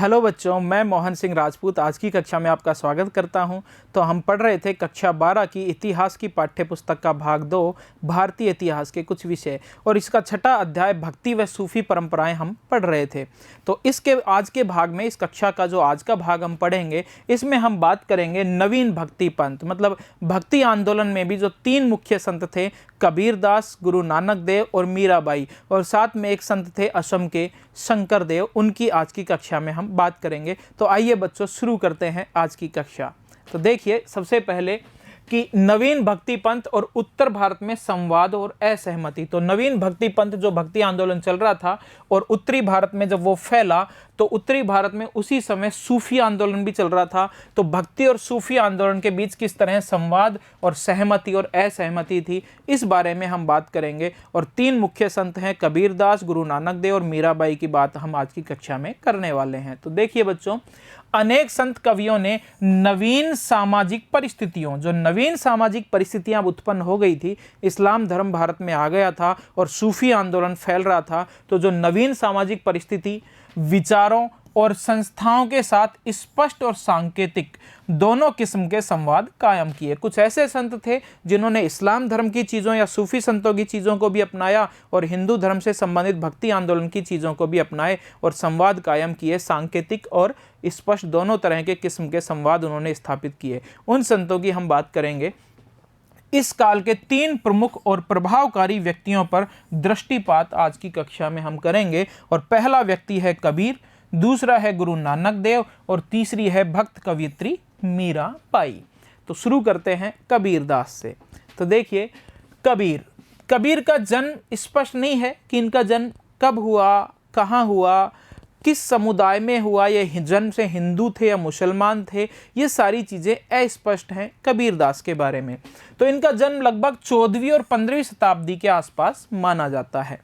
Hello बच्चों, मैं मोहन सिंह राजपूत आज की कक्षा में आपका स्वागत करता हूं। तो हम पढ़ रहे थे कक्षा 12 की इतिहास की पाठ्य पुस्तक का भाग 2 भारतीय इतिहास के कुछ विषय, और इसका छठा अध्याय भक्ति व सूफी परंपराएं हम पढ़ रहे थे। तो इसके आज के भाग में, इस कक्षा का जो आज का भाग हम पढ़ेंगे, इसमें हम बात करेंगे नवीन भक्ति पंथ, मतलब भक्ति आंदोलन में भी जो 3 मुख्य संत थे, कबीरदास, गुरु नानक देव और मीराबाई, और साथ में एक संत थे असम के शंकर देव, उनकी आज की कक्षा में हम बात करेंगे। तो आइए बच्चों, शुरू करते हैं आज की कक्षा। तो देखिए, सबसे पहले कि नवीन भक्ति पंथ और उत्तर भारत में संवाद और असहमति। तो नवीन भक्ति पंथ जो भक्ति आंदोलन चल रहा था और उत्तरी भारत में जब वो फैला, तो उत्तरी भारत में उसी समय सूफी आंदोलन भी चल रहा था। तो भक्ति और सूफी आंदोलन के बीच किस तरह संवाद और सहमति और असहमति थी, इस बारे में हम बात करेंगे। और 3 मुख्य संत हैं, कबीरदास, गुरु नानक देव और मीराबाई की बात हम आज की कक्षा में करने वाले हैं। तो देखिए बच्चों, अनेक संत कवियों ने नवीन सामाजिक परिस्थितियां उत्पन्न हो गई थी, इस्लाम धर्म भारत में आ गया था और सूफी आंदोलन फैल रहा था। तो जो नवीन सामाजिक परिस्थिति, विचारों और संस्थाओं के साथ स्पष्ट और सांकेतिक दोनों किस्म के संवाद कायम किए। कुछ ऐसे संत थे जिन्होंने इस्लाम धर्म की चीज़ों या सूफी संतों की चीज़ों को भी अपनाया और हिंदू धर्म से संबंधित भक्ति आंदोलन की चीज़ों को भी अपनाए और संवाद कायम किए। सांकेतिक और स्पष्ट दोनों तरह के किस्म के संवाद उन्होंने स्थापित किए। उन संतों की हम बात करेंगे। इस काल के 3 प्रमुख और प्रभावकारी व्यक्तियों पर दृष्टिपात आज की कक्षा में हम करेंगे। और पहला व्यक्ति है कबीर, दूसरा है गुरु नानक देव और तीसरी है भक्त कवियत्री मीराबाई। तो शुरू करते हैं कबीरदास से। तो देखिए, कबीर का जन्म स्पष्ट नहीं है कि इनका जन्म कब हुआ, कहाँ हुआ, किस समुदाय में हुआ, ये जन्म से हिंदू थे या मुसलमान थे, ये सारी चीज़ें अस्पष्ट हैं कबीरदास के बारे में। तो इनका जन्म लगभग 14वीं और 15वीं शताब्दी के आसपास माना जाता है।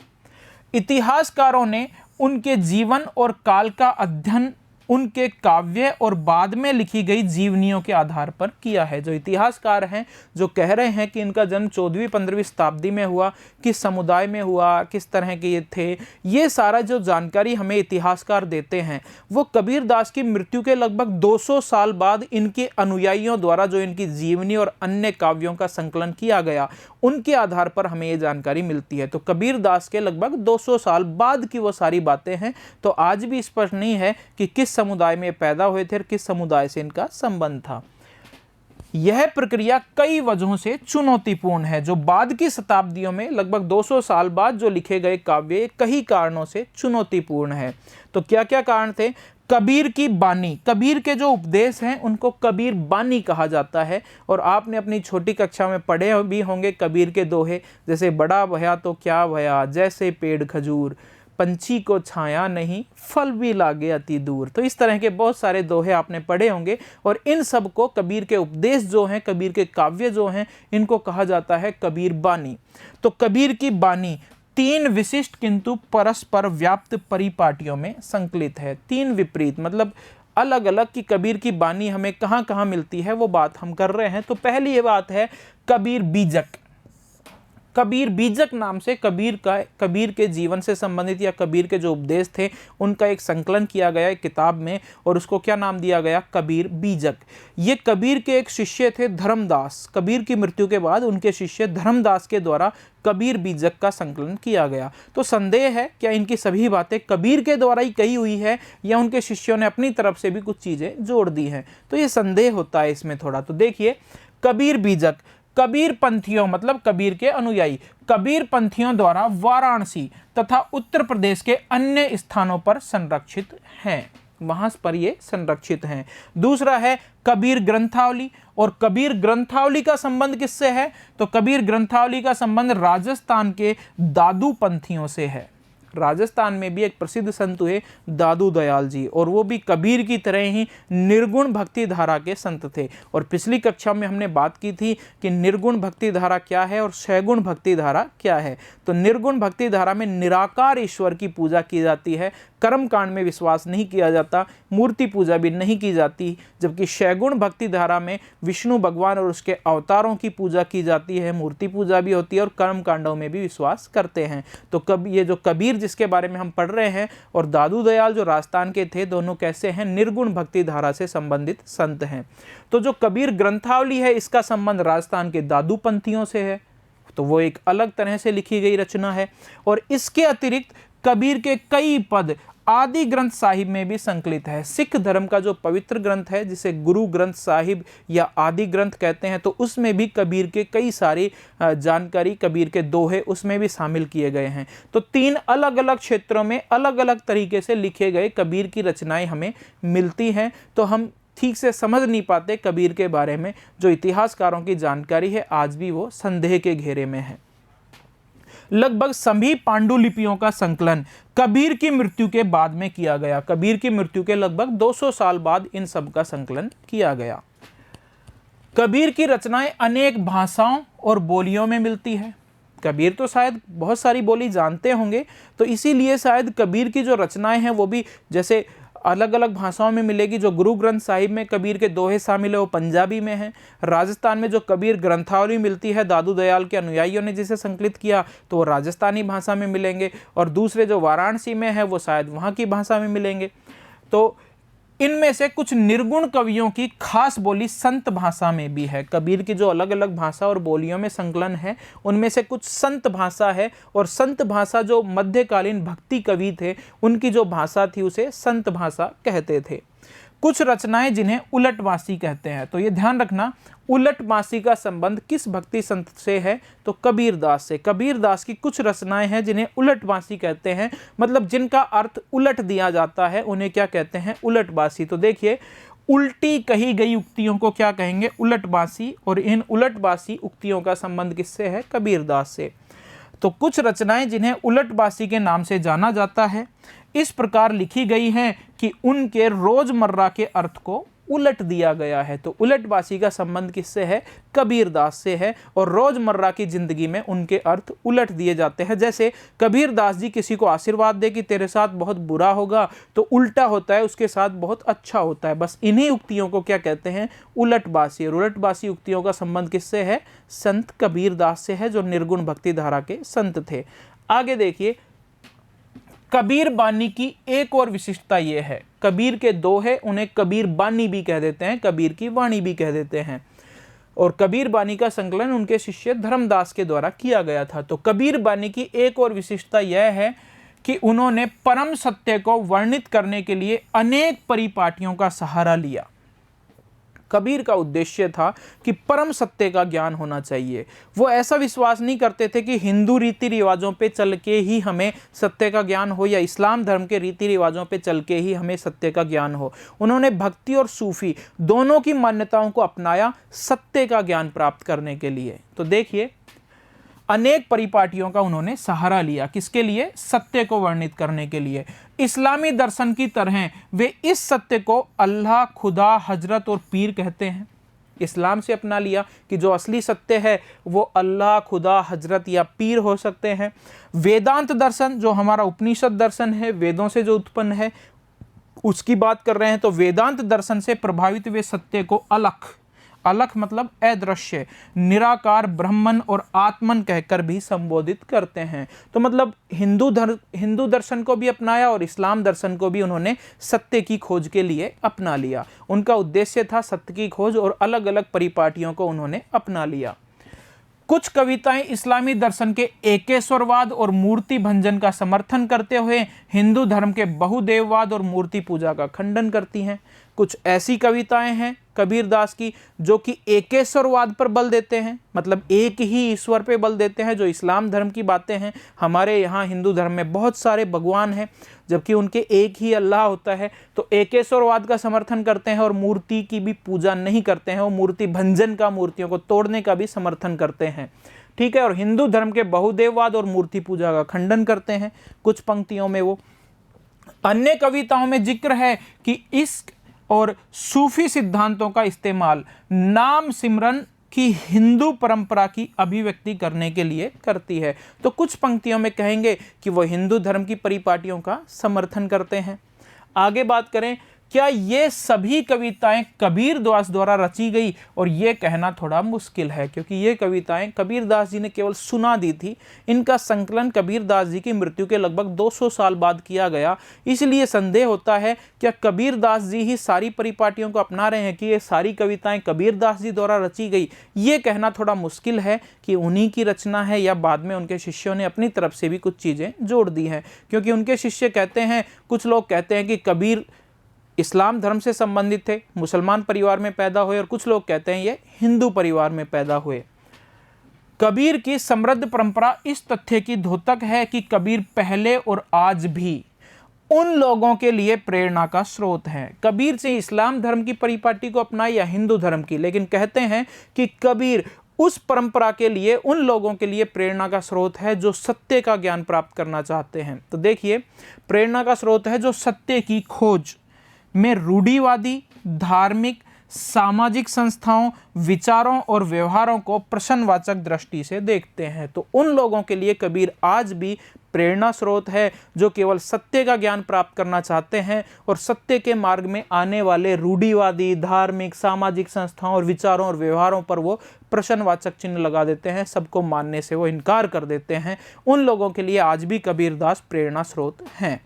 इतिहासकारों ने उनके जीवन और काल का अध्ययन उनके काव्य और बाद में लिखी गई जीवनियों के आधार पर किया है। जो इतिहासकार हैं, जो कह रहे हैं कि इनका जन्म 14वीं-15वीं शताब्दी में हुआ, किस समुदाय में हुआ, किस तरह के ये थे, ये सारा जो जानकारी हमें इतिहासकार देते हैं, वो कबीरदास की मृत्यु के लगभग 200 साल बाद इनके अनुयायियों द्वारा जो इनकी जीवनी और अन्य काव्यों का संकलन किया गया, उनके आधार पर हमें ये जानकारी मिलती है। तो कबीरदास के लगभग 200 साल बाद की वो सारी बातें हैं। तो आज भी स्पष्ट नहीं है कि किस समुदाय में पैदा हुए थे और किस समुदाय से इनका संबंध था। यह प्रक्रिया कई वजहों से चुनौतीपूर्ण है। जो बाद की शताब्दियों में लगभग 200 साल बाद जो लिखे गए काव्य कई कारणों से चुनौतीपूर्ण है। तो क्या क्या कारण थे? कबीर की बानी, कबीर के जो उपदेश हैं उनको कबीर बानी कहा जाता है। और आपने अपनी छोटी कक्षा में पढ़े भी होंगे कबीर के दोहे, जैसे बड़ा भया तो क्या भया, जैसे पेड़ खजूर, पंछी को छाया नहीं, फल भी लागे अति दूर। तो इस तरह के बहुत सारे दोहे आपने पढ़े होंगे। और इन सब को, कबीर के उपदेश जो हैं, कबीर के काव्य जो हैं, इनको कहा जाता है कबीर बानी। तो कबीर की बानी 3 विशिष्ट किंतु परस्पर व्याप्त परिपाटियों में संकलित है। 3 विपरीत, मतलब अलग अलग, की कबीर की बानी हमें कहाँ कहाँ मिलती है, वो बात हम कर रहे हैं। तो पहली ये बात है कबीर बीजक। कबीर बीजक नाम से कबीर के जीवन से संबंधित या कबीर के जो उपदेश थे उनका एक संकलन किया गया एक किताब में, और उसको क्या नाम दिया गया? कबीर बीजक। ये कबीर के एक शिष्य थे धर्मदास। कबीर की मृत्यु के बाद उनके शिष्य धर्मदास के द्वारा कबीर बीजक का संकलन किया गया। तो संदेह है क्या इनकी सभी बातें कबीर के द्वारा ही कही हुई है या उनके शिष्यों ने अपनी तरफ से भी कुछ चीज़ें जोड़ दी हैं? तो ये संदेह होता है इसमें थोड़ा। तो देखिए, कबीर बीजक कबीर पंथियों, मतलब कबीर के अनुयायी, कबीर पंथियों द्वारा वाराणसी तथा उत्तर प्रदेश के अन्य स्थानों पर संरक्षित हैं, वहां पर ये संरक्षित हैं। दूसरा है कबीर ग्रंथावली। और कबीर ग्रंथावली का संबंध किससे है? तो कबीर ग्रंथावली का संबंध राजस्थान के दादू पंथियों से है। राजस्थान में भी एक प्रसिद्ध संत हुए दादू दयाल जी, और वो भी कबीर की तरह ही निर्गुण भक्ति धारा के संत थे। और पिछली कक्षा में हमने बात की थी कि निर्गुण भक्ति धारा क्या है और सगुण भक्ति धारा क्या है। तो निर्गुण भक्ति धारा में निराकार ईश्वर की पूजा की जाती है, कर्म कांड में विश्वास नहीं किया जाता, मूर्ति पूजा भी नहीं की जाती, जबकि शैगुण भक्ति धारा में विष्णु भगवान और उसके अवतारों की पूजा की जाती है, मूर्ति पूजा भी होती है और कर्म कांडों में भी विश्वास करते हैं। तो ये जो कबीर जिसके बारे में हम पढ़ रहे हैं और दादू दयाल जो राजस्थान के थे, दोनों कैसे हैं? निर्गुण भक्ति धारा से संबंधित संत हैं। तो जो कबीर ग्रंथावली है इसका संबंध राजस्थान के दादू पंथियों से है, तो वो एक अलग तरह से लिखी गई रचना है। और इसके अतिरिक्त कबीर के कई पद आदि ग्रंथ साहिब में भी संकलित है। सिख धर्म का जो पवित्र ग्रंथ है जिसे गुरु ग्रंथ साहिब या आदि ग्रंथ कहते हैं, तो उसमें भी कबीर के कई सारी जानकारी, कबीर के दोहे उसमें भी शामिल किए गए हैं। तो 3 अलग अलग क्षेत्रों में अलग अलग तरीके से लिखे गए कबीर की रचनाएं हमें मिलती हैं। तो हम ठीक से समझ नहीं पाते कबीर के बारे में। जो इतिहासकारों की जानकारी है आज भी वो संदेह के घेरे में है। लगभग सभी पांडुलिपियों का संकलन कबीर की मृत्यु के बाद में किया गया। कबीर की मृत्यु के लगभग 200 साल बाद इन सब का संकलन किया गया। कबीर की रचनाएं अनेक भाषाओं और बोलियों में मिलती है। कबीर तो शायद बहुत सारी बोली जानते होंगे, तो इसीलिए शायद कबीर की जो रचनाएं हैं वो भी जैसे अलग अलग भाषाओं में मिलेगी। जो गुरु ग्रंथ साहिब में कबीर के दोहे शामिल है वो पंजाबी में है। राजस्थान में जो कबीर ग्रंथावली मिलती है दादू दयाल के अनुयायियों ने जिसे संकलित किया, तो वो राजस्थानी भाषा में मिलेंगे। और दूसरे जो वाराणसी में है वो शायद वहाँ की भाषा में मिलेंगे। तो इनमें से कुछ निर्गुण कवियों की खास बोली संत भाषा में भी है। कबीर की जो अलग अलग भाषा और बोलियों में संकलन है उनमें से कुछ संत भाषा है। और संत भाषा जो मध्यकालीन भक्ति कवि थे उनकी जो भाषा थी उसे संत भाषा कहते थे। कुछ रचनाएं जिन्हें उलटवासी कहते हैं, तो ये ध्यान रखना, उलटवासी का संबंध किस भक्ति संत से है? तो कबीरदास से। कबीरदास की कुछ रचनाएं हैं जिन्हें उलटवासी कहते हैं, मतलब जिनका अर्थ उलट दिया जाता है, उन्हें क्या कहते हैं? उलटवासी। तो देखिए, उल्टी कही गई उक्तियों को क्या कहेंगे? उलटवासी। और इन उलटवासी उक्तियों का संबंध किससे है? कबीरदास से। तो कुछ रचनाएं जिन्हें उलटवासी के नाम से जाना जाता है इस प्रकार लिखी गई हैं कि उनके रोजमर्रा के अर्थ को उलट दिया गया है। तो उलटवासी का संबंध किससे है? कबीरदास से है। और रोजमर्रा की जिंदगी में उनके अर्थ उलट दिए जाते हैं। जैसे कबीरदास जी किसी को आशीर्वाद दे कि तेरे साथ बहुत बुरा होगा, तो उल्टा होता है उसके साथ बहुत अच्छा होता है। बस इन्हीं उक्तियों को क्या कहते हैं? उलटवासी। और उलटवासी उक्तियों का संबंध किससे है? संत कबीरदास से है, जो निर्गुण भक्ति धारा के संत थे। आगे देखिए, कबीर बानी की एक और विशिष्टता यह है, कबीर के दोहे उन्हें कबीर बानी भी कह देते हैं, कबीर की वाणी भी कह देते हैं। और कबीर बानी का संकलन उनके शिष्य धर्मदास के द्वारा किया गया था। तो कबीर बानी की एक और विशिष्टता यह है कि उन्होंने परम सत्य को वर्णित करने के लिए अनेक परिपाटियों का सहारा लिया। कबीर का उद्देश्य था कि परम सत्य का ज्ञान होना चाहिए। वो ऐसा विश्वास नहीं करते थे कि हिंदू रीति रिवाजों पे चल के ही हमें सत्य का ज्ञान हो या इस्लाम धर्म के रीति रिवाजों पे चल के ही हमें सत्य का ज्ञान हो। उन्होंने भक्ति और सूफी दोनों की मान्यताओं को अपनाया सत्य का ज्ञान प्राप्त करने के लिए। तो देखिए, अनेक परिपाटियों का उन्होंने सहारा लिया। किसके लिए? सत्य को वर्णित करने के लिए। इस्लामी दर्शन की तरह वे इस सत्य को अल्लाह, खुदा, हजरत और पीर कहते हैं। इस्लाम से अपना लिया कि जो असली सत्य है वो अल्लाह, खुदा, हजरत या पीर हो सकते हैं। वेदांत दर्शन जो हमारा उपनिषद दर्शन है, वेदों से जो उत्पन्न है, उसकी बात कर रहे हैं। तो वेदांत दर्शन से प्रभावित वे सत्य को अलख, अलख मतलब अदृश्य, निराकार, ब्रह्मन और आत्मन कहकर भी संबोधित करते हैं। तो मतलब हिंदू दर्शन को भी अपनाया और इस्लाम दर्शन को भी उन्होंने सत्य की खोज के लिए अपना लिया। उनका उद्देश्य था सत्य की खोज और अलग अलग परिपाटियों को उन्होंने अपना लिया। कुछ कविताएं इस्लामी दर्शन के एकेश्वरवाद और मूर्ति भंजन का समर्थन करते हुए हिंदू धर्म के बहुदेववाद और मूर्ति पूजा का खंडन करती हैं। कुछ ऐसी कविताएं हैं कबीरदास की जो कि एकेश्वरवाद पर बल देते हैं, मतलब एक ही ईश्वर पे बल देते हैं, जो इस्लाम धर्म की बातें हैं। हमारे यहाँ हिंदू धर्म में बहुत सारे भगवान हैं जबकि उनके एक ही अल्लाह होता है। तो एकेश्वरवाद का समर्थन करते हैं और मूर्ति की भी पूजा नहीं करते हैं, वो मूर्ति भंजन का, मूर्तियों को तोड़ने का भी समर्थन करते हैं। ठीक है। और हिंदू धर्म के बहुदेववाद और मूर्ति पूजा का खंडन करते हैं कुछ पंक्तियों में वो। अन्य कविताओं में जिक्र है कि इश्क और सूफी सिद्धांतों का इस्तेमाल नाम सिमरन कि हिंदू परंपरा की अभिव्यक्ति करने के लिए करती है। तो कुछ पंक्तियों में कहेंगे कि वो हिंदू धर्म की परिपाटियों का समर्थन करते हैं। आगे बात करें, क्या ये सभी कविताएं कबीरदास द्वारा रची गई? और ये कहना थोड़ा मुश्किल है, क्योंकि ये कविताएं कबीरदास जी ने केवल सुना दी थी। इनका संकलन कबीरदास जी की मृत्यु के लगभग 200 साल बाद किया गया। इसलिए संदेह होता है क्या कबीरदास जी ही सारी परिपाटियों को अपना रहे हैं, कि ये सारी कविताएं कबीरदास जी द्वारा रची गई? ये कहना थोड़ा मुश्किल है कि उन्हीं की रचना है या बाद में उनके शिष्यों ने अपनी तरफ से भी कुछ चीज़ें जोड़ दी हैं। क्योंकि उनके शिष्य कहते हैं, कुछ लोग कहते हैं कि कबीर इस्लाम धर्म से संबंधित थे, मुसलमान परिवार में पैदा हुए, और कुछ लोग कहते हैं ये हिंदू परिवार में पैदा हुए। कबीर की समृद्ध परंपरा इस तथ्य की द्योतक है कि कबीर पहले और आज भी उन लोगों के लिए प्रेरणा का स्रोत है। कबीर से इस्लाम धर्म की परिपाटी को अपनाई या हिंदू धर्म की, लेकिन कहते हैं कि कबीर उस परंपरा के लिए, उन लोगों के लिए प्रेरणा का स्रोत है जो सत्य का ज्ञान प्राप्त करना चाहते हैं। तो देखिए, प्रेरणा का स्रोत है जो सत्य की खोज में रूढ़िवादी, धार्मिक, सामाजिक संस्थाओं, विचारों और व्यवहारों को प्रश्नवाचक दृष्टि से देखते हैं। तो उन लोगों के लिए कबीर आज भी प्रेरणा स्रोत है जो केवल सत्य का ज्ञान प्राप्त करना चाहते हैं और सत्य के मार्ग में आने वाले रूढ़िवादी, धार्मिक, सामाजिक संस्थाओं और विचारों और व्यवहारों पर वो प्रश्नवाचक चिन्ह लगा देते हैं, सबको मानने से वो इनकार कर देते हैं। उन लोगों के लिए आज भी कबीरदास प्रेरणा स्रोत हैं।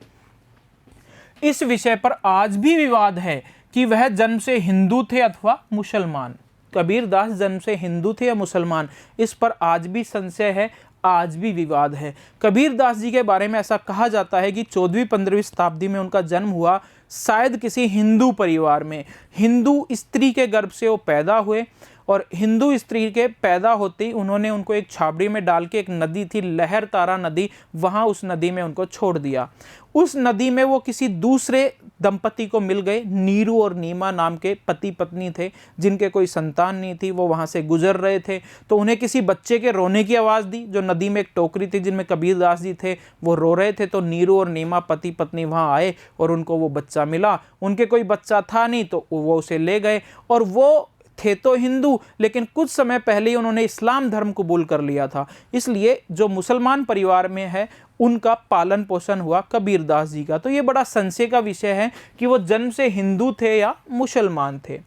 इस विषय पर आज भी विवाद है कि वह जन्म से हिंदू थे अथवा मुसलमान। कबीरदास जन्म से हिंदू थे या मुसलमान, इस पर आज भी संशय है, आज भी विवाद है। कबीरदास जी के बारे में ऐसा कहा जाता है कि 14वीं-15वीं शताब्दी में उनका जन्म हुआ, शायद किसी हिंदू परिवार में। हिंदू स्त्री के गर्भ से वो पैदा हुए और हिंदू स्त्री के पैदा होते ही उन्होंने उनको एक छाबड़ी में डाल के, एक नदी थी लहर तारा नदी, वहाँ उस नदी में उनको छोड़ दिया। उस नदी में वो किसी दूसरे दंपति को मिल गए, नीरू और नीमा नाम के पति पत्नी थे जिनके कोई संतान नहीं थी। वो वहाँ से गुजर रहे थे तो उन्हें किसी बच्चे के रोने की आवाज़ दी। जो नदी में एक टोकरी थी जिनमें कबीरदास जी थे, वो रो रहे थे, तो नीरू और नीमा पति पत्नी वहाँ आए और उनको वो बच्चा मिला। उनके कोई बच्चा था नहीं तो वो उसे ले गए, और वो थे तो हिंदू, लेकिन कुछ समय पहले ही उन्होंने इस्लाम धर्म कबूल कर लिया था। इसलिए जो मुसलमान परिवार में है उनका पालन पोषण हुआ कबीरदास जी का। तो ये बड़ा संशय का विषय है कि वो जन्म से हिंदू थे या मुसलमान थे।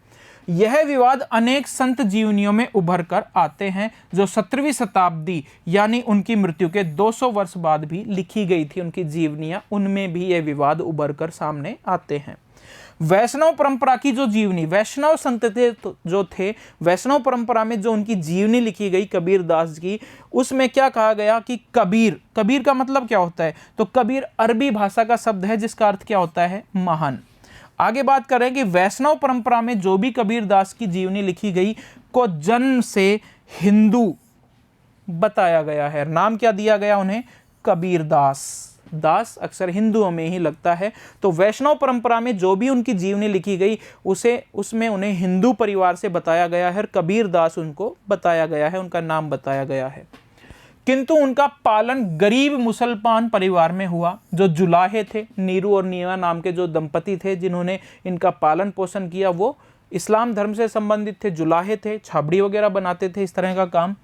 यह विवाद अनेक संत जीवनियों में उभर कर आते हैं जो 17वीं शताब्दी यानी उनकी मृत्यु के 200 वर्ष बाद भी लिखी गई थी उनकी जीवनियाँ, उनमें भी ये विवाद उभर कर सामने आते हैं। वैष्णव परंपरा की जो जीवनी, वैष्णव संत जो थे, वैष्णव परंपरा में जो उनकी जीवनी लिखी गई कबीरदास की, उसमें क्या कहा गया कि कबीर, कबीर का मतलब क्या होता है? तो कबीर अरबी भाषा का शब्द है जिसका अर्थ क्या होता है? महान। आगे बात करें कि वैष्णव परंपरा में जो भी कबीरदास की जीवनी लिखी गई को जन्म से हिंदू बताया गया है। नाम क्या दिया गया उन्हें? कबीरदास। दास अक्सर हिंदुओं में ही लगता है। तो वैष्णव परंपरा में जो भी उनकी जीवनी लिखी गई उसमें उन्हें हिंदू परिवार से बताया गया है, कबीरदास उनको बताया गया है, उनका नाम बताया गया है। किंतु उनका पालन गरीब मुसलमान परिवार में हुआ जो जुलाहे थे। नीरू और नीमा नाम के जो दंपति थे जिन्होंने इनका पालन पोषण किया, वो इस्लाम धर्म से संबंधित थे, जुलाहे थे, छाबड़ी वगैरह बनाते थे, इस तरह का काम।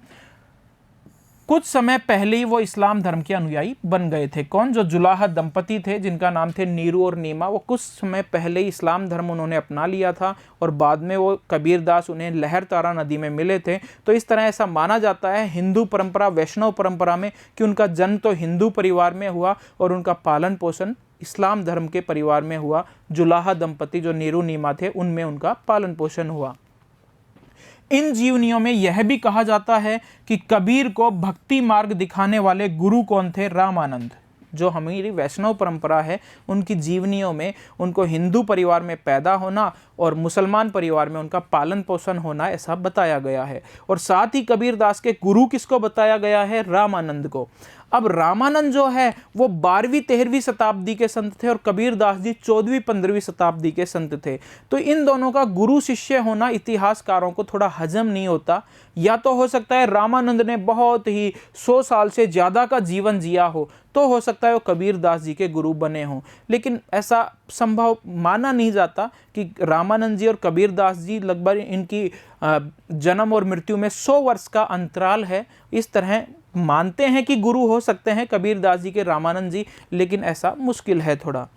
कुछ समय पहले ही वो इस्लाम धर्म के अनुयायी बन गए थे। कौन? जो जुलाहा दंपति थे जिनका नाम थे नीरू और नीमा, वो कुछ समय पहले ही इस्लाम धर्म उन्होंने अपना लिया था और बाद में वो कबीरदास उन्हें लहर तारा नदी में मिले थे। तो इस तरह ऐसा माना जाता है हिंदू परंपरा, वैष्णव परंपरा में, कि उनका जन्म तो हिंदू परिवार में हुआ और उनका पालन पोषण इस्लाम धर्म के परिवार में हुआ। जुलाहा दंपति जो नीरू नीमा थे उनमें उनका पालन पोषण हुआ। इन जीवनियों में यह भी कहा जाता है कि कबीर को भक्ति मार्ग दिखाने वाले गुरु कौन थे? रामानंद। जो हमारी वैष्णव परंपरा है उनकी जीवनियों में उनको हिंदू परिवार में पैदा होना और मुसलमान परिवार में उनका पालन पोषण होना ऐसा बताया गया है। और साथ ही कबीरदास के गुरु किसको बताया गया है? रामानंद को। अब रामानंद जो है वो 12वीं 13वीं शताब्दी के संत थे और कबीरदास जी 14वीं 15वीं शताब्दी के संत थे। तो इन दोनों का गुरु शिष्य होना इतिहासकारों को थोड़ा हजम नहीं होता। या तो हो सकता है रामानंद ने बहुत ही 100 साल से ज़्यादा का जीवन जिया हो, तो हो सकता है वो कबीरदास जी के गुरु बने हों, लेकिन ऐसा संभव माना नहीं जाता कि रामानंद जी और कबीरदास जी लगभग इनकी जन्म और मृत्यु में 100 वर्ष का अंतराल है। इस तरह मानते हैं कि गुरु हो सकते हैं कबीरदास जी के रामानंद जी, लेकिन ऐसा मुश्किल है थोड़ा।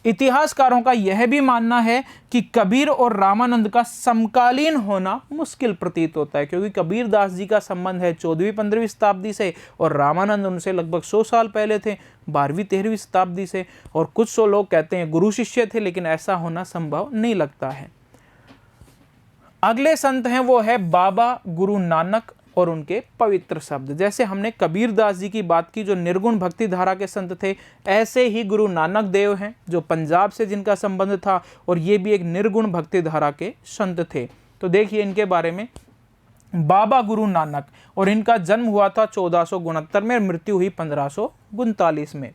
इतिहासकारों का यह भी मानना है कि कबीर और रामानंद का समकालीन होना मुश्किल प्रतीत होता है, क्योंकि कबीरदास जी का संबंध है 14वीं 15वीं शताब्दी से और रामानंद उनसे लगभग 100 साल पहले थे, 12वीं 13वीं शताब्दी से। और कुछ 100 लोग कहते हैं गुरु शिष्य थे, लेकिन ऐसा होना संभव नहीं लगता है। अगले संत हैं वो है बाबा गुरु नानक और उनके पवित्र शब्द। जैसे हमने कबीरदास जी की बात की जो निर्गुण भक्ति धारा के संत थे, ऐसे ही गुरु नानक देव हैं जो पंजाब से जिनका संबंध था और ये भी एक निर्गुण भक्ति धारा के संत थे। तो देखिए इनके बारे में, बाबा गुरु नानक, और इनका जन्म हुआ था 1469 में, मृत्यु हुई 1539 में।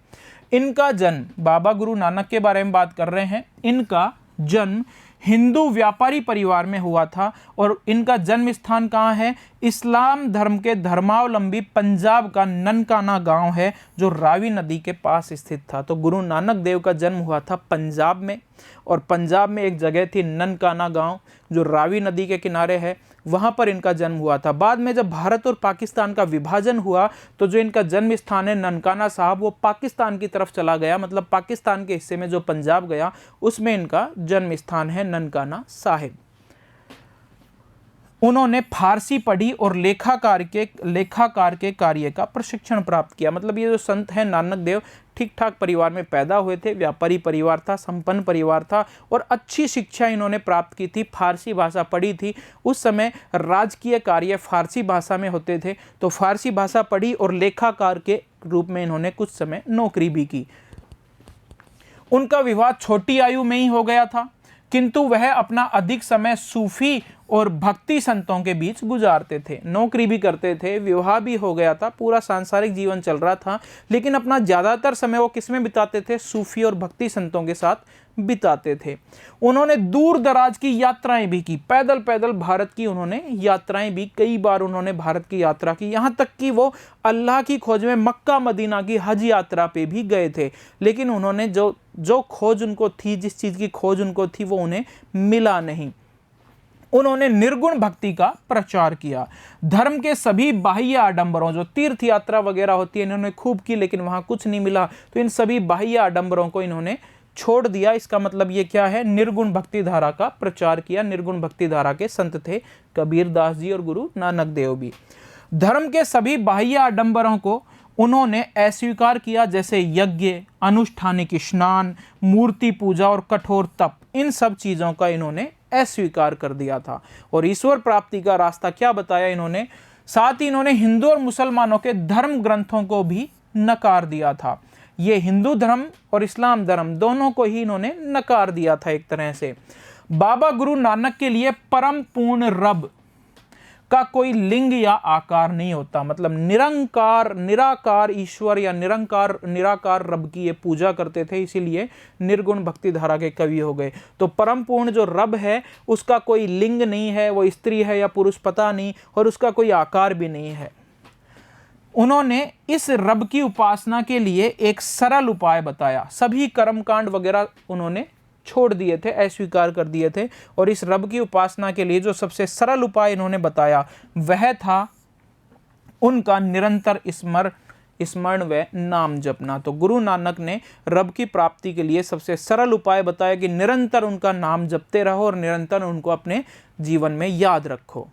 इनका जन्म, बाबा गुरु नानक के बारे में बात कर रहे हैं, इनका जन्म हिंदू व्यापारी परिवार में हुआ था और इनका जन्म स्थान कहाँ है? इस्लाम धर्म के धर्मावलंबी पंजाब का ननकाना गांव है जो रावी नदी के पास स्थित था। तो गुरु नानक देव का जन्म हुआ था पंजाब में, और पंजाब में एक जगह थी ननकाना गांव जो रावी नदी के किनारे है, वहाँ पर इनका जन्म हुआ था। बाद में जब भारत और पाकिस्तान का विभाजन हुआ तो जो इनका जन्म स्थान है ननकाना साहब, वो पाकिस्तान की तरफ चला गया, मतलब पाकिस्तान के हिस्से में जो पंजाब गया उसमें इनका जन्म स्थान है ननकाना साहिब। उन्होंने फारसी पढ़ी और लेखाकार के कार्य का प्रशिक्षण प्राप्त किया। मतलब ये जो संत हैं नानक देव ठीक ठाक परिवार में पैदा हुए थे, व्यापारी परिवार था, संपन्न परिवार था और अच्छी शिक्षा इन्होंने प्राप्त की थी, फारसी भाषा पढ़ी थी। उस समय राजकीय कार्य फारसी भाषा में होते थे, तो फारसी भाषा पढ़ी और लेखाकार के रूप में इन्होंने कुछ समय नौकरी भी की। उनका विवाह छोटी आयु में ही हो गया था, किंतु वह अपना अधिक समय सूफी और भक्ति संतों के बीच गुजारते थे। नौकरी भी करते थे, विवाह भी हो गया था, पूरा सांसारिक जीवन चल रहा था, लेकिन अपना ज़्यादातर समय वो किस में बिताते थे? सूफी और भक्ति संतों के साथ बिताते थे। उन्होंने दूर दराज की यात्राएं भी की, पैदल पैदल भारत की उन्होंने यात्राएं भी, कई बार उन्होंने भारत की यात्रा की, यहाँ तक कि वो अल्लाह की खोज में मक्का मदीना की हज यात्रा पे भी गए थे। लेकिन उन्होंने जो खोज उनको थी, जिस चीज़ की खोज उनको थी, वो उन्हें मिला नहीं। उन्होंने निर्गुण भक्ति का प्रचार किया। धर्म के सभी बाह्य आडंबरों, जो तीर्थ यात्रा वगैरह होती है, इन्होंने खूब की, लेकिन वहाँ कुछ नहीं मिला, तो इन सभी बाह्य आडंबरों को इन्होंने छोड़ दिया। इसका मतलब ये क्या है? निर्गुण भक्ति धारा का प्रचार किया। निर्गुण भक्ति धारा के संत थे कबीरदास जी और गुरु नानक देव भी। धर्म के सभी बाह्य आडंबरों को उन्होंने अस्वीकार किया, जैसे यज्ञ, अनुष्ठानिक स्नान, मूर्ति पूजा और कठोर तप, इन सब चीज़ों का इन्होंने अस्वीकार कर दिया था। और ईश्वर प्राप्ति का रास्ता क्या बताया इन्होंने? साथ ही इन्होंने हिंदू और मुसलमानों के धर्म ग्रंथों को भी नकार दिया था। ये हिंदू धर्म और इस्लाम धर्म दोनों को ही इन्होंने नकार दिया था एक तरह से। बाबा गुरु नानक के लिए परम पूर्ण रब का कोई लिंग या आकार नहीं होता, मतलब निराकार ईश्वर या निराकार रब की ये पूजा करते थे, इसीलिए निर्गुण भक्ति धारा के कवि हो गए। तो परम पूर्ण जो रब है उसका कोई लिंग नहीं है, वो स्त्री है या पुरुष पता नहीं, और उसका कोई आकार भी नहीं है। उन्होंने इस रब की उपासना के लिए एक सरल उपाय बताया। सभी कर्मकांड वगैरह उन्होंने छोड़ दिए थे, अस्वीकार कर दिए थे, और इस रब की उपासना के लिए जो सबसे सरल उपाय इन्होंने बताया वह था उनका निरंतर स्मरण व नाम जपना। तो गुरु नानक ने रब की प्राप्ति के लिए सबसे सरल उपाय बताया कि निरंतर उनका नाम जपते रहो और निरंतर उनको अपने जीवन में याद रखो।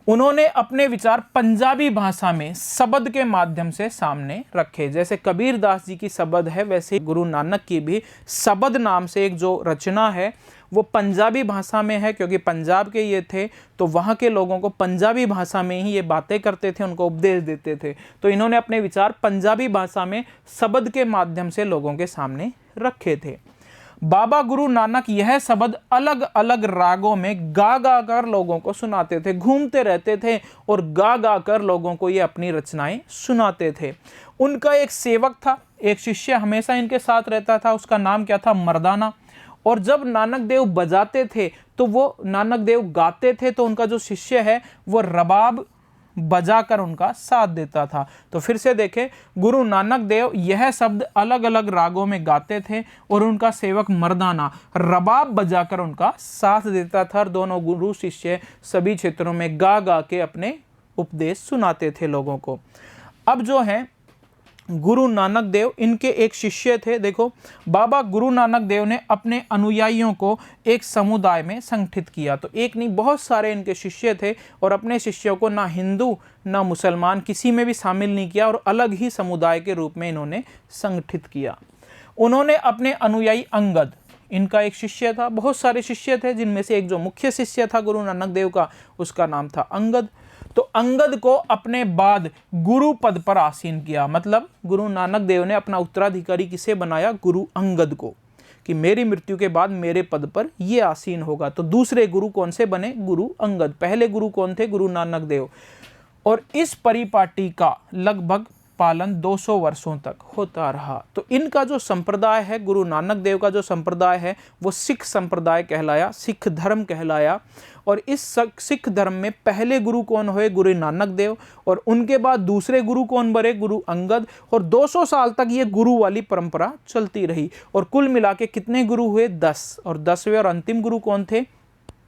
उन्होंने अपने विचार पंजाबी भाषा में शब्द के माध्यम से सामने रखे। जैसे कबीरदास जी की शब्द है, वैसे गुरु नानक की भी शब्द नाम से एक जो रचना है वो पंजाबी भाषा में है, क्योंकि पंजाब के ये थे तो वहाँ के लोगों को पंजाबी भाषा में ही ये बातें करते थे, उनको उपदेश देते थे। तो इन्होंने अपने विचार पंजाबी भाषा में शब्द के माध्यम से लोगों के सामने रखे थे। बाबा गुरु नानक यह शब्द अलग अलग रागों में गा गा कर लोगों को सुनाते थे, घूमते रहते थे और गा गा कर लोगों को ये अपनी रचनाएं सुनाते थे। उनका एक सेवक था, एक शिष्य हमेशा इनके साथ रहता था, उसका नाम क्या था, मर्दाना। और जब नानक देव बजाते थे तो वो नानक देव गाते थे, तो उनका जो शिष्य है वो रबाब बजाकर उनका साथ देता था। तो फिर से देखें, गुरु नानक देव यह शब्द अलग अलग रागों में गाते थे और उनका सेवक मर्दाना रबाब बजाकर उनका साथ देता था, और दोनों गुरु शिष्य सभी क्षेत्रों में गा गा के अपने उपदेश सुनाते थे लोगों को। अब जो है गुरु नानक देव, इनके एक शिष्य थे। देखो, बाबा गुरु नानक देव ने अपने अनुयायियों को एक समुदाय में संगठित किया। तो एक नहीं, बहुत सारे इनके शिष्य थे और अपने शिष्यों को ना हिंदू ना मुसलमान किसी में भी शामिल नहीं किया और अलग ही समुदाय के रूप में इन्होंने संगठित किया। उन्होंने अपने अनुयायी अंगद, इनका एक शिष्य था, बहुत सारे शिष्य थे जिनमें से एक जो मुख्य शिष्य था गुरु नानक देव का, उसका नाम था अंगद। तो अंगद को अपने बाद गुरु पद पर आसीन किया। मतलब गुरु नानक देव ने अपना उत्तराधिकारी किसे बनाया, गुरु अंगद को, कि मेरी मृत्यु के बाद मेरे पद पर ये आसीन होगा। तो दूसरे गुरु कौन से बने, गुरु अंगद। पहले गुरु कौन थे, गुरु नानक देव। और इस परिपाटी का लगभग पालन 200 वर्षों तक होता रहा। तो इनका जो संप्रदाय है, गुरु नानक देव का जो संप्रदाय है, वो सिख संप्रदाय कहलाया, सिख धर्म कहलाया। और इस सिख धर्म में पहले गुरु कौन हुए, गुरु नानक देव, और उनके बाद दूसरे गुरु कौन बने, गुरु अंगद। और 200 साल तक ये गुरु वाली परंपरा चलती रही। और कुल मिला के कितने गुरु हुए, 10। और 10वें और अंतिम गुरु कौन थे,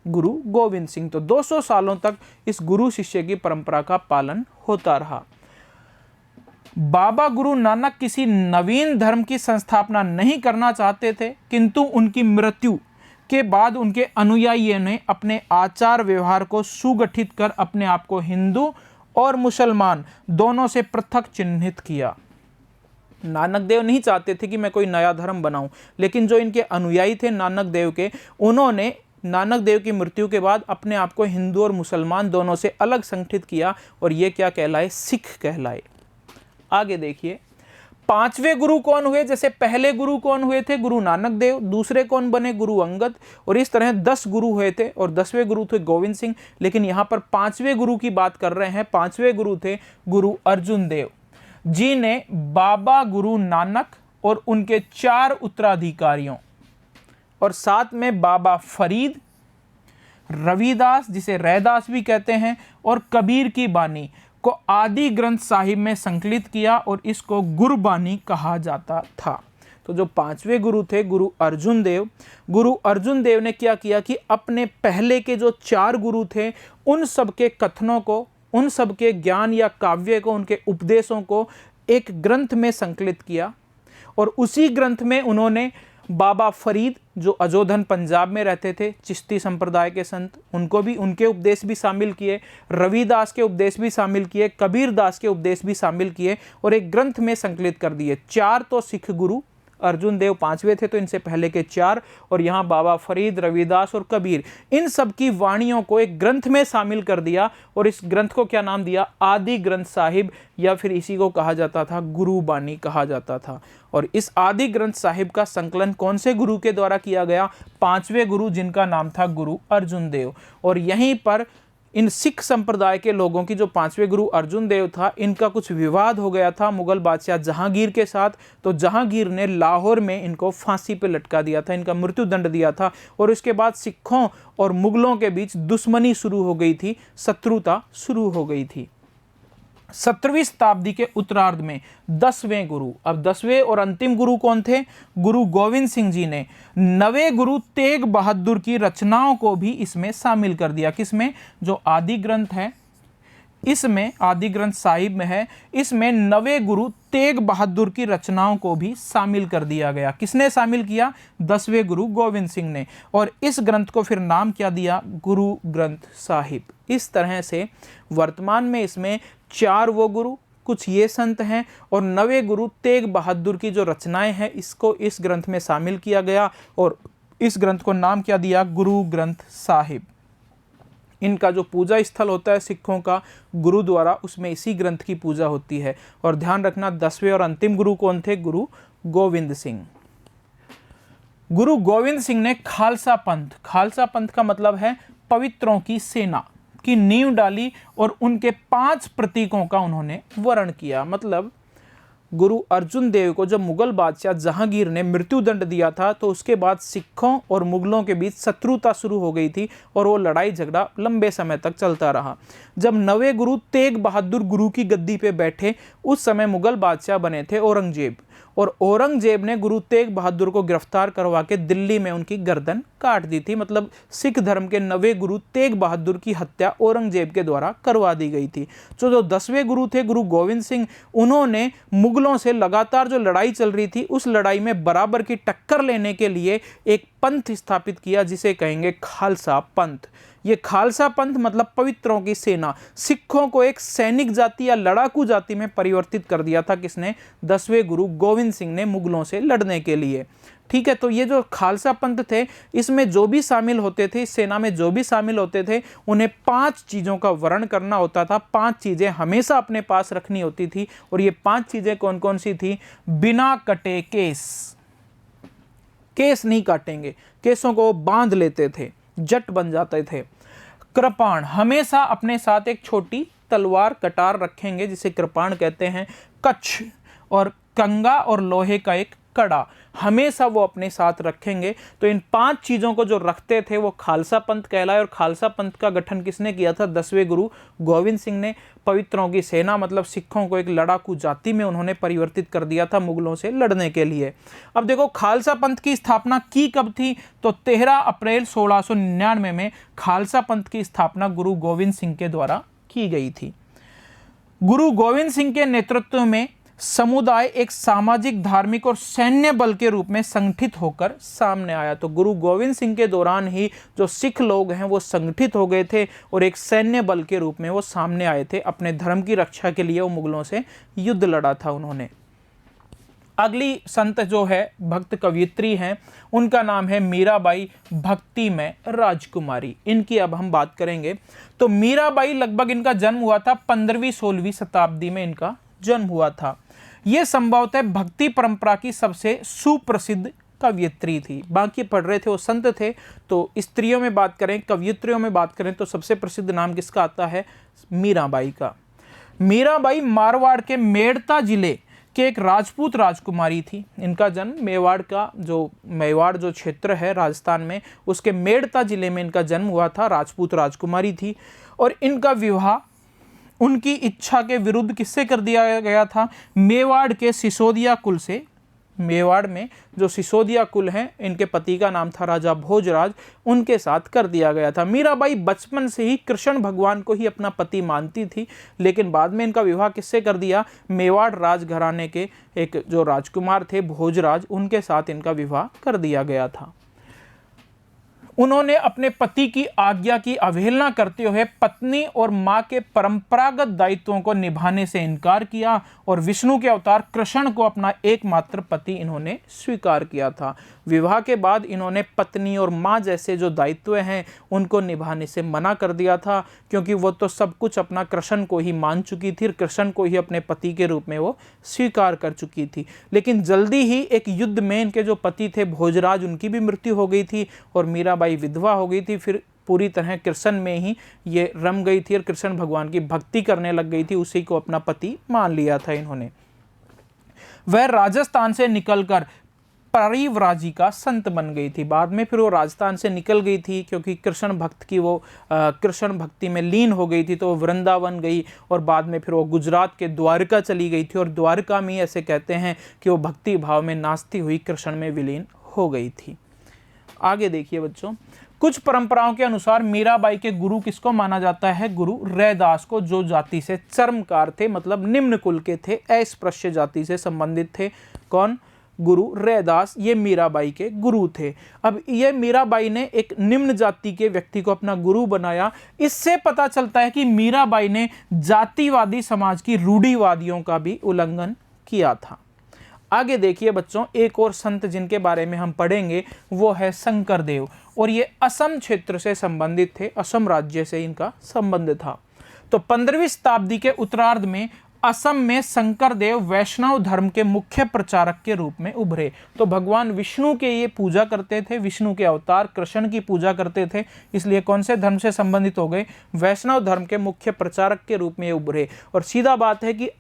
गुरु गोविंद सिंह। तो 200 सालों तक इस गुरु शिष्य की परंपरा का पालन होता रहा। बाबा गुरु नानक किसी नवीन धर्म की संस्थापना नहीं करना चाहते थे, किंतु उनकी मृत्यु के बाद उनके अनुयायियों ने अपने आचार व्यवहार को सुगठित कर अपने आप को हिंदू और मुसलमान दोनों से पृथक चिन्हित किया। नानक देव नहीं चाहते थे कि मैं कोई नया धर्म बनाऊं, लेकिन जो इनके अनुयायी थे नानक देव के, उन्होंने नानक देव की मृत्यु के बाद अपने आप को हिंदू और मुसलमान दोनों से अलग संगठित किया, और ये क्या कहलाए, सिख कहलाए। आगे देखिए, 5वें गुरु कौन हुए। जैसे पहले गुरु कौन हुए थे, गुरु नानक देव, दूसरे कौन बने, गुरु अंगद, और इस तरह 10 गुरु हुए थे, और 10वें गुरु थे गोविंद सिंह। लेकिन यहाँ पर 5वें गुरु की बात कर रहे हैं। 5वें गुरु थे गुरु अर्जुन देव जी ने बाबा गुरु नानक और उनके 4 उत्तराधिकारियों और साथ में बाबा फरीद, रविदास जिसे रैदास भी कहते हैं, और कबीर की बानी को आदि ग्रंथ साहिब में संकलित किया, और इसको गुरबानी कहा जाता था। तो जो 5वें गुरु थे गुरु अर्जुन देव ने क्या किया कि अपने पहले के जो 4 गुरु थे उन सब के कथनों को, उन सब के ज्ञान या काव्य को, उनके उपदेशों को एक ग्रंथ में संकलित किया। और उसी ग्रंथ में उन्होंने बाबा फरीद जो अजोधन पंजाब में रहते थे, चिश्ती संप्रदाय के संत, उनको भी, उनके उपदेश भी शामिल किए, रविदास के उपदेश भी शामिल किए, कबीर दास के उपदेश भी शामिल किए और एक ग्रंथ में संकलित कर दिए। 4 तो सिख गुरु, अर्जुन देव 5वें थे तो इनसे पहले के 4, और यहाँ बाबा फरीद, रविदास और कबीर, इन सब की वाणियों को एक ग्रंथ में शामिल कर दिया। और इस ग्रंथ को क्या नाम दिया, आदि ग्रंथ साहिब, या फिर इसी को कहा जाता था गुरुबानी कहा जाता था। और इस आदि ग्रंथ साहिब का संकलन कौन से गुरु के द्वारा किया गया, 5वें गुरु, जिनका नाम था गुरु अर्जुन देव। और यहीं पर इन सिख संप्रदाय के लोगों की, जो 5वें गुरु अर्जुन देव था, इनका कुछ विवाद हो गया था मुगल बादशाह जहांगीर के साथ। तो जहांगीर ने लाहौर में इनको फांसी पे लटका दिया था, इनका मृत्यु दंड दिया था। और उसके बाद सिखों और मुगलों के बीच दुश्मनी शुरू हो गई थी, शत्रुता शुरू हो गई थी। 17वीं शताब्दी के उत्तरार्ध में 10वें गुरु, अब 10वें और अंतिम गुरु कौन थे, गुरु गोविंद सिंह जी ने 9वें गुरु तेग बहादुर की रचनाओं को भी इसमें शामिल कर दिया। किसमें, जो आदि ग्रंथ है इसमें, आदि ग्रंथ साहिब में है, इसमें 9वें गुरु तेग बहादुर की रचनाओं को भी शामिल कर दिया गया। किसने शामिल किया, 10वें गुरु गोविंद सिंह ने। और इस ग्रंथ को फिर नाम क्या दिया, गुरु ग्रंथ साहिब। इस तरह से वर्तमान में इसमें 4 वो गुरु, कुछ ये संत हैं, और 9वें गुरु तेग बहादुर की जो रचनाएं हैं इसको इस ग्रंथ में शामिल किया गया, और इस ग्रंथ को नाम क्या दिया, गुरु ग्रंथ साहिब। इनका जो पूजा स्थल होता है सिखों का, गुरुद्वारा, उसमें इसी ग्रंथ की पूजा होती है। और ध्यान रखना 10वें और अंतिम गुरु कौन थे, गुरु गोविंद सिंह। गुरु गोविंद सिंह ने खालसा पंथ का मतलब है पवित्रों की सेना की नींव डाली और उनके 5 प्रतीकों का उन्होंने वर्ण किया। मतलब गुरु अर्जुन देव को जब मुगल बादशाह जहांगीर ने मृत्युदंड दिया था तो उसके बाद सिखों और मुगलों के बीच शत्रुता शुरू हो गई थी और वो लड़ाई झगड़ा लंबे समय तक चलता रहा। जब नवे गुरु तेग बहादुर गुरु की गद्दी पे बैठे, उस समय मुगल बादशाह बने थे औरंगजेब, और औरंगजेब ने गुरु तेग बहादुर को गिरफ्तार करवा के दिल्ली में उनकी गर्दन काट दी थी। मतलब सिख धर्म के नवे गुरु तेग बहादुर की हत्या औरंगजेब के द्वारा करवा दी गई थी। तो जो 10वें गुरु थे गुरु गोविंद सिंह, उन्होंने मुगलों से लगातार जो लड़ाई चल रही थी उस लड़ाई में बराबर की टक्कर लेने के लिए एक पंथ स्थापित किया जिसे कहेंगे खालसा पंथ। ये खालसा पंथ मतलब पवित्रों की सेना। सिखों को एक सैनिक जाति या लड़ाकू जाति में परिवर्तित कर दिया था किसने? 10वें गुरु गोविंद सिंह ने मुगलों से लड़ने के लिए। ठीक है, तो ये जो खालसा पंथ थे, इसमें जो भी शामिल होते थे, इस सेना में जो भी शामिल होते थे, उन्हें 5 चीज़ों का वर्ण करना होता था। 5 चीज़ें हमेशा अपने पास रखनी होती थी। और ये 5 चीज़ें कौन कौन सी थी? बिना कटे केस नहीं काटेंगे, केसों को बांध लेते थे, जट बन जाते थे। कृपाण, हमेशा अपने साथ एक छोटी तलवार कटार रखेंगे जिसे कृपाण कहते हैं। कच्छ और कंगा और लोहे का एक कड़ा हमेशा वो अपने साथ रखेंगे। तो इन 5 चीज़ों को जो रखते थे वो खालसा पंथ कहलाए। और खालसा पंथ का गठन किसने किया था? 10वें गुरु गोविंद सिंह ने। पवित्रों की सेना मतलब सिखों को एक लड़ाकू जाति में उन्होंने परिवर्तित कर दिया था मुगलों से लड़ने के लिए। अब देखो खालसा पंथ की स्थापना की कब थी? तो 13 अप्रैल 1699 में खालसा पंथ की स्थापना गुरु गोविंद सिंह के द्वारा की गई थी। गुरु गोविंद सिंह के नेतृत्व में समुदाय एक सामाजिक, धार्मिक और सैन्य बल के रूप में संगठित होकर सामने आया। तो गुरु गोविंद सिंह के दौरान ही जो सिख लोग हैं वो संगठित हो गए थे और एक सैन्य बल के रूप में वो सामने आए थे। अपने धर्म की रक्षा के लिए वो मुगलों से युद्ध लड़ा था उन्होंने। अगली संत जो है भक्त कवयित्री हैं, उनका नाम है मीराबाई भक्तिमय राजकुमारी। इनकी अब हम बात करेंगे। तो मीराबाई लगभग इनका जन्म हुआ था 15वीं-16वीं शताब्दी में इनका जन्म हुआ था। ये संभवतः भक्ति परंपरा की सबसे सुप्रसिद्ध कवयित्री थी। बाकी पढ़ रहे थे वो संत थे। तो स्त्रियों में बात करें, कवयित्रियों में बात करें तो सबसे प्रसिद्ध नाम किसका आता है? मीराबाई का। मीराबाई मारवाड़ के मेड़ता जिले के एक राजपूत राजकुमारी थी। इनका जन्म मेवाड़ जो क्षेत्र है राजस्थान में, उसके मेड़ता जिले में इनका जन्म हुआ था। राजपूत राजकुमारी थी और इनका विवाह उनकी इच्छा के विरुद्ध किससे कर दिया गया था? मेवाड़ के सिसोदिया कुल से। मेवाड़ में जो सिसोदिया कुल हैं, इनके पति का नाम था राजा भोजराज, उनके साथ कर दिया गया था। मीराबाई बचपन से ही कृष्ण भगवान को ही अपना पति मानती थी, लेकिन बाद में इनका विवाह किससे कर दिया? मेवाड़ राजघराने के एक जो राजकुमार थे भोजराज, उनके साथ इनका विवाह कर दिया गया था। उन्होंने अपने पति की आज्ञा की अवहेलना करते हुए पत्नी और मां के परंपरागत दायित्वों को निभाने से इनकार किया और विष्णु के अवतार कृष्ण को अपना एकमात्र पति इन्होंने स्वीकार किया था। विवाह के बाद इन्होंने पत्नी और मां जैसे जो दायित्व हैं उनको निभाने से मना कर दिया था, क्योंकि वो तो सब कुछ अपना कृष्ण को ही मान चुकी थी, कृष्ण को ही अपने पति के रूप में वो स्वीकार कर चुकी थी। लेकिन जल्दी ही एक युद्ध में इनके जो पति थे भोजराज, उनकी भी मृत्यु हो गई थी और मीराबाई विधवा हो गई थी। फिर पूरी तरह कृष्ण में ही ये रम गई थी और कृष्ण भगवान की भक्ति करने लग गई थी, उसी को अपना पति मान लिया था इन्होंने। वह राजस्थान से निकलकर परिव्राजिका संत बन गई थी। बाद में फिर वो राजस्थान से निकल गई थी क्योंकि कृष्ण भक्त की वो कृष्ण भक्ति में लीन हो गई थी, तो वो वृंदावन गई और बाद में फिर वो गुजरात के द्वारका चली गई थी और द्वारका में ऐसे कहते हैं कि वो भक्ति भाव में नाचती हुई कृष्ण में विलीन हो गई थी। आगे देखिए बच्चों, कुछ परंपराओं के अनुसार मीराबाई के गुरु किसको माना जाता है? गुरु रैदास को, जो जाति से चर्मकार थे, मतलब निम्न कुल के थे, अस्पृश्य जाति से संबंधित थे। कौन? गुरु रैदास, ये मीराबाई के गुरु थे। अब ये मीराबाई ने एक निम्न जाति के व्यक्ति को अपना गुरु बनाया। इससे पता चलता है कि मीराबाई ने जातिवादी समाज की रूढ़िवादियों का भी उल्लंघन किया था। आगे देखिए बच्चों, एक और संत जिनके बारे में हम पढ़ेंगे वो है शंकरदेव, और ये असम क्षेत्र से संबंधित थे, असम राज्य से इनका संबंध था। तो 15वीं शताब्दी के उत्तरार्ध में असम में शंकरदेव वैष्णव धर्म के मुख्य प्रचारक के रूप में उभरे। तो भगवान विष्णु के ये पूजा करते थे, विष्णु के अवतार कृष्ण की पूजा करते थे, इसलिए कौन से धर्म से संबंधित हो गए, वैष्णव धर्म के मुख्य प्रचारक के रूप में उभरे। और सीधा बात है कि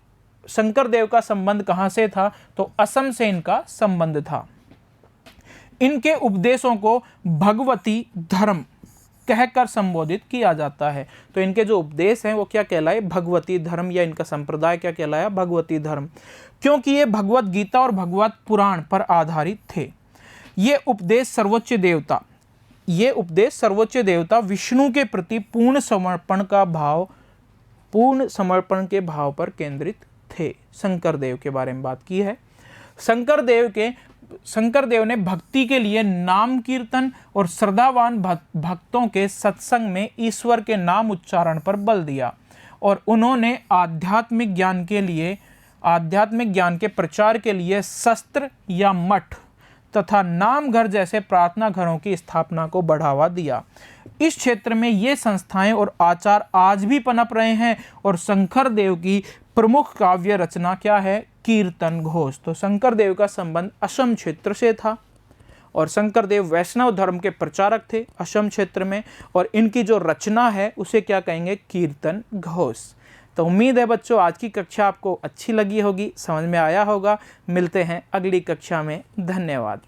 शंकरदेव का संबंध कहां से था, तो असम से इनका संबंध था। इनके उपदेशों को भगवती धर्म कहकर संबोधित किया जाता है। तो इनके जो उपदेश हैं वो क्या कहलाए, भगवती धर्म, या इनका संप्रदाय क्या कहलाया, भगवती धर्म, क्योंकि ये भगवत गीता और भगवत पुराण पर आधारित थे। ये उपदेश सर्वोच्च देवता विष्णु के प्रति पूर्ण समर्पण के भाव पर केंद्रित थे। शंकरदेव के बारे में बात की है। शंकरदेव ने भक्ति के लिए नाम कीर्तन और श्रद्धावान भक्तों के सत्संग में ईश्वर के नाम उच्चारण पर बल दिया, और उन्होंने आध्यात्मिक ज्ञान के प्रचार के लिए शस्त्र या मठ तथा नाम घर जैसे प्रार्थना घरों की स्थापना को बढ़ावा दिया। इस क्षेत्र में ये संस्थाएं और आचार आज भी पनप रहे हैं। और शंकरदेव की प्रमुख काव्य रचना क्या है, कीर्तन घोष। तो शंकरदेव का संबंध असम क्षेत्र से था, और शंकरदेव वैष्णव धर्म के प्रचारक थे असम क्षेत्र में, और इनकी जो रचना है उसे क्या कहेंगे, कीर्तन घोष। तो उम्मीद है बच्चों आज की कक्षा आपको अच्छी लगी होगी, समझ में आया होगा। मिलते हैं अगली कक्षा में। धन्यवाद।